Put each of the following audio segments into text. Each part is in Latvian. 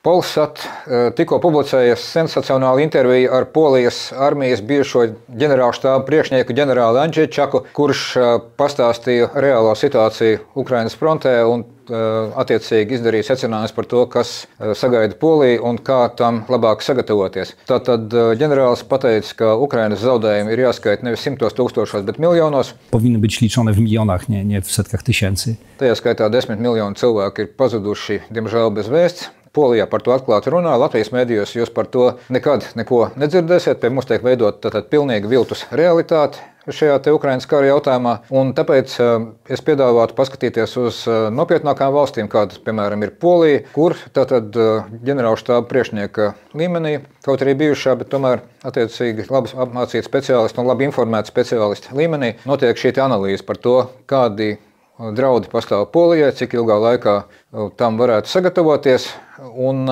Polsat tikko publicēja sensacionālu interviju ar Polijas armijas bijušo ģenerālštāba priekšnieku ģenerāli Andžejčaku, kurš pastāstīja reālo situāciju Ukrainas frontē un attiecīgi izdarīja secinājumus par to, kas sagaida Poliju un kā tam labāk sagatavoties. Tātad ģenerālis pateica, ka Ukrainas zaudējumi ir jāskaita nevis simtos tūkstošos, bet miljonos. Powinny być liczone w milionach, nie w setkach tysięcy. Tajā skaitā 10 miljoni cilvēku ir pazuduši, diemžēl bez vēsts. Polijā par to atklāti runā, Latvijas mēdījos jūs par to nekad neko nedzirdēsiet. Pie mums tiek veidot tātad pilnīgi viltus realitāte šajā te Ukrainas kara jautājumā. Un tāpēc es piedāvātu paskatīties uz nopietnākām valstīm, kādas, piemēram, ir Polija, kur tātad ģenerālštāba priekšnieka līmenī, kaut arī bijušā, bet tomēr attiecīgi labi apmācīti speciālisti un labi informēti speciālisti līmenī, notiek šī analīze par to, kādi draudi pastāv Polijai, cik ilgā laikā tam varētu sagatavoties. Un,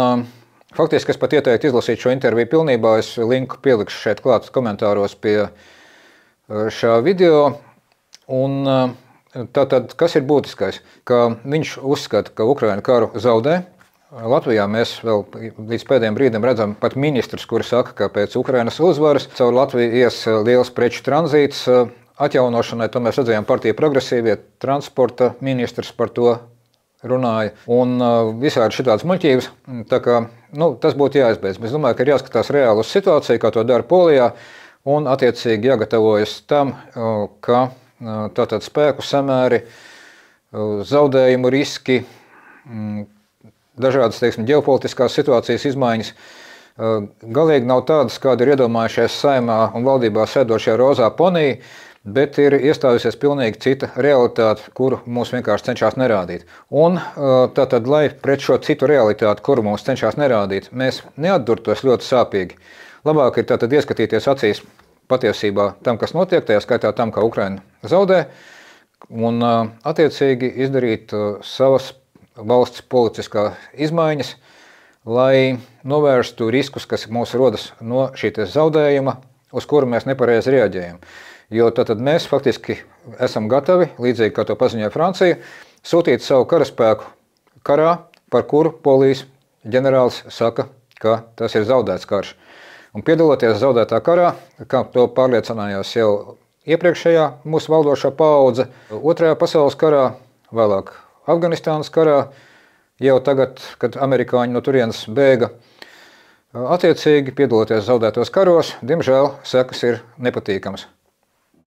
faktiski es pat ieteiktu izlasīt šo interviju pilnībā. Es linku pielikšu šeit klāt komentāros pie šā video. Un, tātad, kas ir būtiskais? Ka viņš uzskata, ka Ukraina karu zaudē. Latvijā mēs vēl līdz pēdējiem brīdim redzam pat ministrus, kuri saka, ka pēc Ukrainas uzvaras caur Latviju ies liels preču tranzīts atjaunošanai. To mēs redzējām partija progresīvie, transporta ministrs par to runāja. Un visādi šitādas muļķības. Tā kā, tas būtu jāizbeidz. Es domāju, ka ir jāskatās reāli uz situāciju, kā to dara Polijā, un attiecīgi jāgatavojas tam, ka tātad spēku samēri, zaudējumu riski, dažādas, teiksim, ģeopolitiskās situācijas izmaiņas galīgi nav tādas, kādi ir iedomājušies Saeimā un valdībā sēdošie rozā ponija, bet ir iestājusies pilnīgi cita realitāte, kuru mums vienkārši cenšas nerādīt. Un tātad, lai pret šo citu realitāti, kuru mums cenšas nerādīt, mēs neatdurtos ļoti sāpīgi, labāk ir tātad ieskatīties acīs patiesībā tam, kas notiek, tajā skaitā tam, kā Ukraina zaudē, un attiecīgi izdarīt savas valsts politiskā izmaiņas, lai novērstu riskus, kas mums rodas no šī zaudējuma, uz kuru mēs nepareizi reaģējam. Jo tad mēs faktiski esam gatavi, līdzīgi kā to paziņoja Francija, sūtīt savu karaspēku karā, par kuru Polijas ģenerālis saka, ka tas ir zaudēts karš. Un piedaloties zaudētā karā, kā to pārliecinājās jau iepriekšējā mūsu valdošā paudze, Otrajā pasaules karā, vēlāk Afganistānas karā, jau tagad, kad amerikāņi no turienes bēga, attiecīgi piedaloties zaudētos karos, diemžēl sekas ir nepatīkamas.